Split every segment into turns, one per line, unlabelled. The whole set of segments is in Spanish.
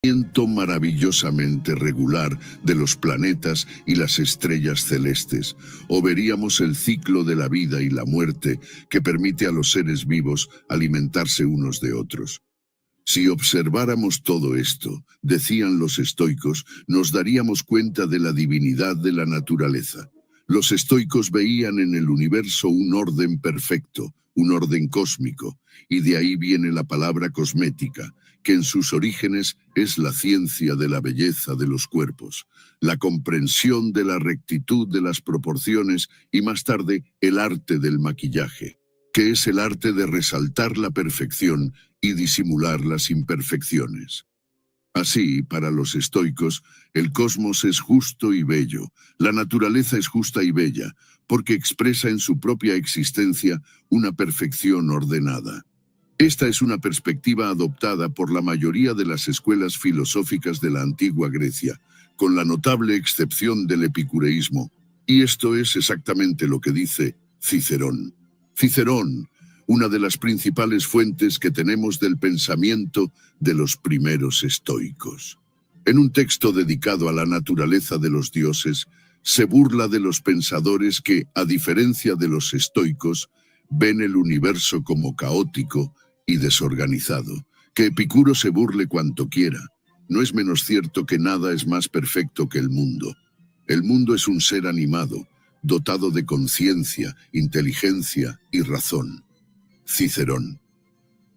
Movimiento maravillosamente regular de los planetas y las estrellas celestes, o veríamos el ciclo de la vida y la muerte que permite a los seres vivos alimentarse unos de otros. Si observáramos todo esto, decían los estoicos, nos daríamos cuenta de la divinidad de la naturaleza. Los estoicos veían en el universo un orden perfecto, un orden cósmico, y de ahí viene la palabra cosmética, que en sus orígenes es la ciencia de la belleza de los cuerpos, la comprensión de la rectitud de las proporciones y más tarde el arte del maquillaje, que es el arte de resaltar la perfección y disimular las imperfecciones. Así, para los estoicos, el cosmos es justo y bello, la naturaleza es justa y bella, porque expresa en su propia existencia una perfección ordenada. Esta es una perspectiva adoptada por la mayoría de las escuelas filosóficas de la antigua Grecia, con la notable excepción del epicureísmo, y esto es exactamente lo que dice Cicerón. Cicerón, una de las principales fuentes que tenemos del pensamiento de los primeros estoicos. En un texto dedicado a la naturaleza de los dioses, se burla de los pensadores que, a diferencia de los estoicos, ven el universo como caótico y desorganizado. Que Epicuro se burle cuanto quiera. No es menos cierto que nada es más perfecto que el mundo. El mundo es un ser animado, dotado de conciencia, inteligencia y razón. Cicerón.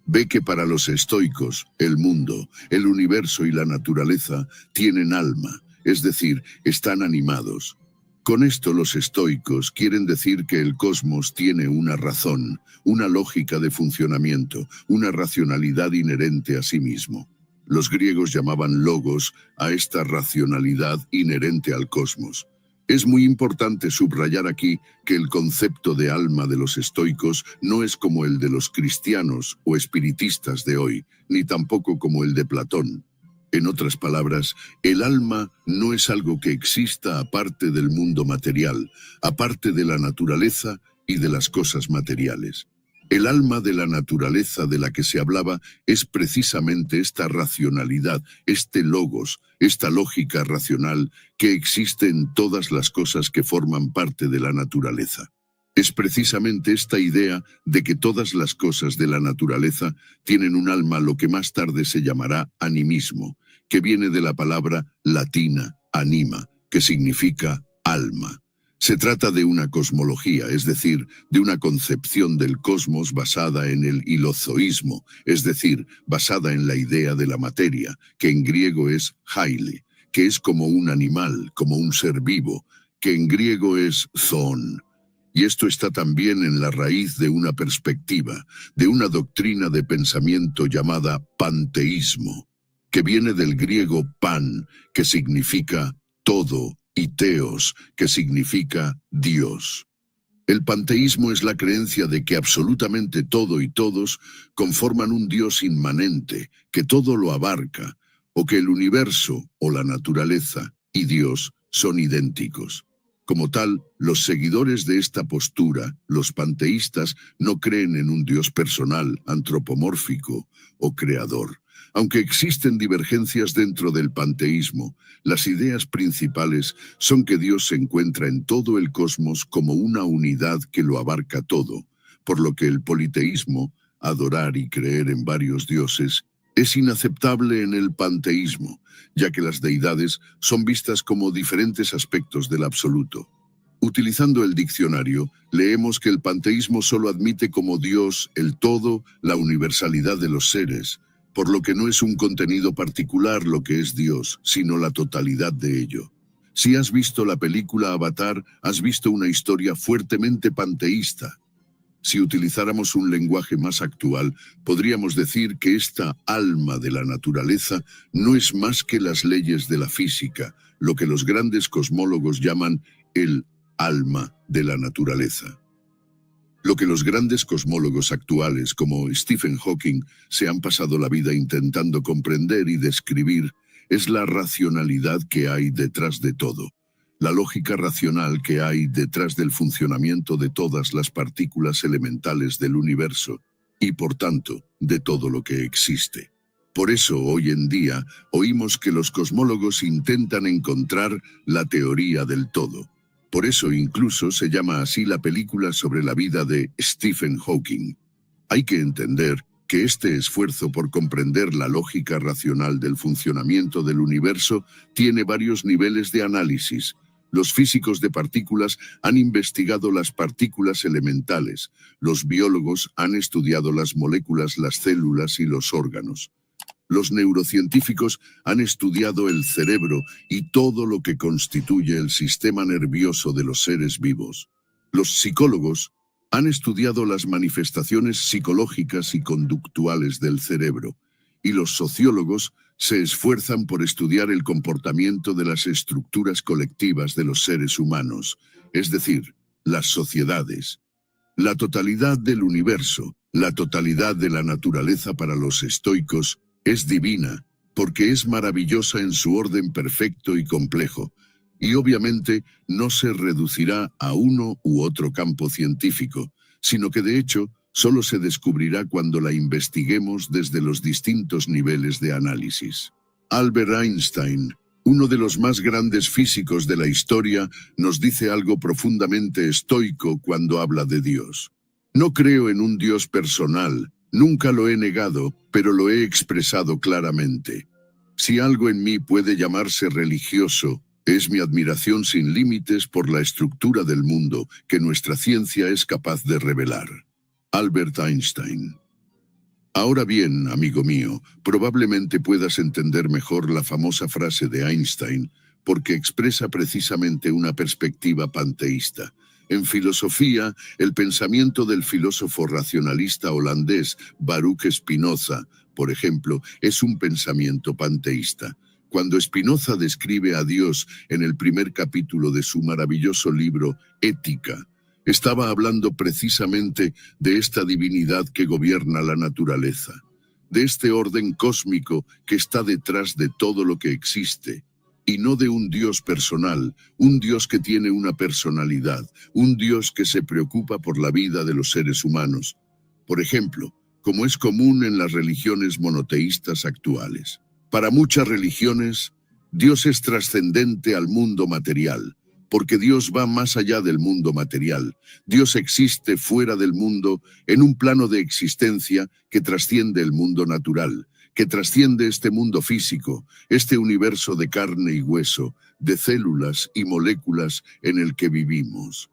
Ve que para los estoicos, el mundo, el universo y la naturaleza tienen alma, es decir, están animados. Con esto los estoicos quieren decir que el cosmos tiene una razón, una lógica de funcionamiento, una racionalidad inherente a sí mismo. Los griegos llamaban logos a esta racionalidad inherente al cosmos. Es muy importante subrayar aquí que el concepto de alma de los estoicos no es como el de los cristianos o espiritistas de hoy, ni tampoco como el de Platón. En otras palabras, el alma no es algo que exista aparte del mundo material, aparte de la naturaleza y de las cosas materiales. El alma de la naturaleza de la que se hablaba es precisamente esta racionalidad, este logos, esta lógica racional que existe en todas las cosas que forman parte de la naturaleza. Es precisamente esta idea de que todas las cosas de la naturaleza tienen un alma, lo que más tarde se llamará animismo, que viene de la palabra latina anima, que significa alma. Se trata de una cosmología, es decir, de una concepción del cosmos basada en el hilozoísmo, es decir, basada en la idea de la materia, que en griego es haile, que es como un animal, como un ser vivo, que en griego es zoon. Y esto está también en la raíz de una perspectiva, de una doctrina de pensamiento llamada panteísmo, que viene del griego pan, que significa todo, y teos, que significa Dios. El panteísmo es la creencia de que absolutamente todo y todos conforman un Dios inmanente, que todo lo abarca, o que el universo o la naturaleza y Dios son idénticos. Como tal, los seguidores de esta postura, los panteístas, no creen en un Dios personal, antropomórfico o creador. Aunque existen divergencias dentro del panteísmo, las ideas principales son que Dios se encuentra en todo el cosmos como una unidad que lo abarca todo, por lo que el politeísmo, adorar y creer en varios dioses, es inaceptable en el panteísmo, ya que las deidades son vistas como diferentes aspectos del absoluto. Utilizando el diccionario, leemos que el panteísmo solo admite como Dios el todo, la universalidad de los seres, por lo que no es un contenido particular lo que es Dios, sino la totalidad de ello. Si has visto la película Avatar, has visto una historia fuertemente panteísta. Si utilizáramos un lenguaje más actual, podríamos decir que esta alma de la naturaleza no es más que las leyes de la física, lo que los grandes cosmólogos llaman el alma de la naturaleza. Lo que los grandes cosmólogos actuales, como Stephen Hawking, se han pasado la vida intentando comprender y describir, es la racionalidad que hay detrás de todo, la lógica racional que hay detrás del funcionamiento de todas las partículas elementales del universo, y por tanto, de todo lo que existe. Por eso, hoy en día, oímos que los cosmólogos intentan encontrar la teoría del todo. Por eso incluso se llama así la película sobre la vida de Stephen Hawking. Hay que entender que este esfuerzo por comprender la lógica racional del funcionamiento del universo tiene varios niveles de análisis. Los físicos de partículas han investigado las partículas elementales, los biólogos han estudiado las moléculas, las células y los órganos. Los neurocientíficos han estudiado el cerebro y todo lo que constituye el sistema nervioso de los seres vivos. Los psicólogos han estudiado las manifestaciones psicológicas y conductuales del cerebro, y los sociólogos se esfuerzan por estudiar el comportamiento de las estructuras colectivas de los seres humanos, es decir, las sociedades. La totalidad del universo, la totalidad de la naturaleza para los estoicos, es divina, porque es maravillosa en su orden perfecto y complejo, y obviamente no se reducirá a uno u otro campo científico, sino que de hecho solo se descubrirá cuando la investiguemos desde los distintos niveles de análisis. Albert Einstein, uno de los más grandes físicos de la historia, nos dice algo profundamente estoico cuando habla de Dios. No creo en un Dios personal, nunca lo he negado, pero lo he expresado claramente. Si algo en mí puede llamarse religioso, es mi admiración sin límites por la estructura del mundo que nuestra ciencia es capaz de revelar. Albert Einstein. Ahora bien, amigo mío, probablemente puedas entender mejor la famosa frase de Einstein, porque expresa precisamente una perspectiva panteísta. En filosofía, el pensamiento del filósofo racionalista holandés Baruch Spinoza, por ejemplo, es un pensamiento panteísta. Cuando Spinoza describe a Dios en el primer capítulo de su maravilloso libro Ética, estaba hablando precisamente de esta divinidad que gobierna la naturaleza, de este orden cósmico que está detrás de todo lo que existe, y no de un Dios personal, un Dios que tiene una personalidad, un Dios que se preocupa por la vida de los seres humanos. Por ejemplo, como es común en las religiones monoteístas actuales. Para muchas religiones, Dios es trascendente al mundo material, porque Dios va más allá del mundo material. Dios existe fuera del mundo en un plano de existencia que trasciende el mundo natural, que trasciende este mundo físico, este universo de carne y hueso, de células y moléculas en el que vivimos.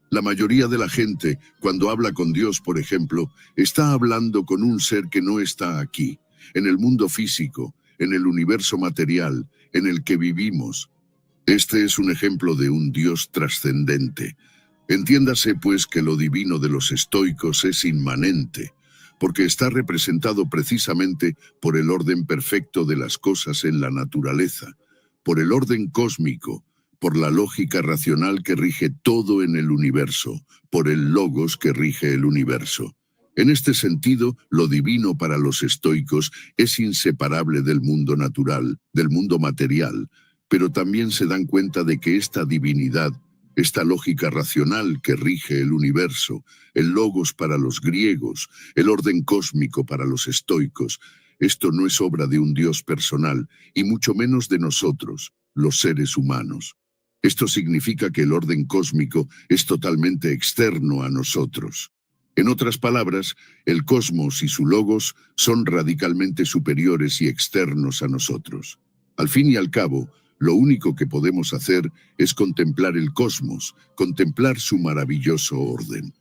La mayoría de la gente, cuando habla con Dios, por ejemplo, está hablando con un ser que no está aquí, en el mundo físico, en el universo material, en el que vivimos. Este es un ejemplo de un Dios trascendente. Entiéndase, pues, que lo divino de los estoicos es inmanente, porque está representado precisamente por el orden perfecto de las cosas en la naturaleza, por el orden cósmico, por la lógica racional que rige todo en el universo, por el logos que rige el universo. En este sentido, lo divino para los estoicos es inseparable del mundo natural, del mundo material, pero también se dan cuenta de que esta divinidad, esta lógica racional que rige el universo, el logos para los griegos, el orden cósmico para los estoicos, esto no es obra de un Dios personal, y mucho menos de nosotros, los seres humanos. Esto significa que el orden cósmico es totalmente externo a nosotros. En otras palabras, el cosmos y su logos son radicalmente superiores y externos a nosotros. Al fin y al cabo, lo único que podemos hacer es contemplar el cosmos, contemplar su maravilloso orden.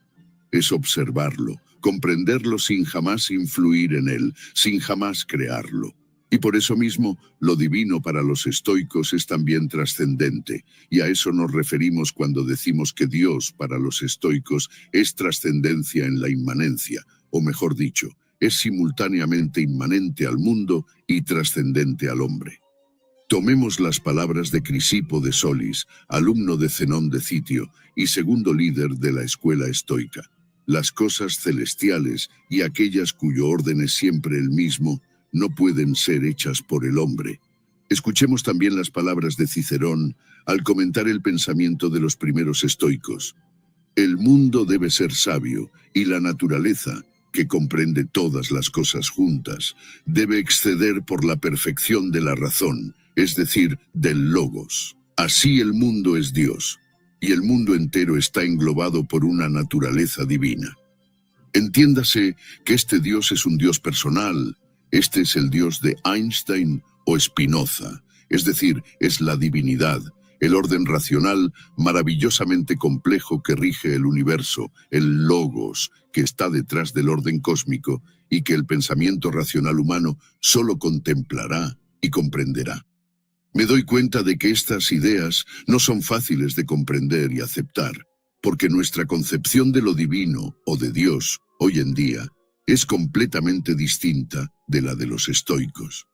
Es observarlo, comprenderlo sin jamás influir en él, sin jamás crearlo. Y por eso mismo, lo divino para los estoicos es también trascendente, y a eso nos referimos cuando decimos que Dios para los estoicos es trascendencia en la inmanencia, o mejor dicho, es simultáneamente inmanente al mundo y trascendente al hombre. Tomemos las palabras de Crisipo de Solis, alumno de Zenón de Citio y segundo líder de la escuela estoica. Las cosas celestiales y aquellas cuyo orden es siempre el mismo, no pueden ser hechas por el hombre. Escuchemos también las palabras de Cicerón al comentar el pensamiento de los primeros estoicos. El mundo debe ser sabio y la naturaleza, que comprende todas las cosas juntas, debe exceder por la perfección de la razón, es decir, del logos. Así el mundo es Dios, y el mundo entero está englobado por una naturaleza divina. Entiéndase que este Dios es un Dios personal. Este es el Dios de Einstein o Spinoza, es decir, es la divinidad, el orden racional maravillosamente complejo que rige el universo, el logos que está detrás del orden cósmico y que el pensamiento racional humano solo contemplará y comprenderá. Me doy cuenta de que estas ideas no son fáciles de comprender y aceptar, porque nuestra concepción de lo divino o de Dios, hoy en día, es completamente distinta de la de los estoicos.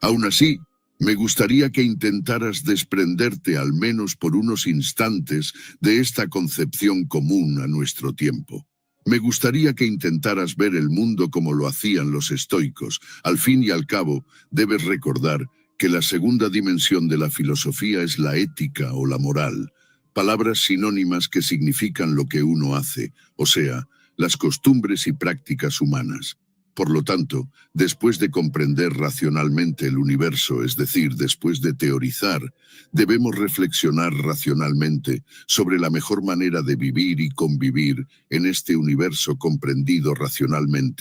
Aún así, me gustaría que intentaras desprenderte al menos por unos instantes de esta concepción común a nuestro tiempo. Me gustaría que intentaras ver el mundo como lo hacían los estoicos. Al fin y al cabo, debes recordar que la segunda dimensión de la filosofía es la ética o la moral, palabras sinónimas que significan lo que uno hace, o sea, las costumbres y prácticas humanas. Por lo tanto, después de comprender racionalmente el universo, es decir, después de teorizar, debemos reflexionar racionalmente sobre la mejor manera de vivir y convivir en este universo comprendido racionalmente.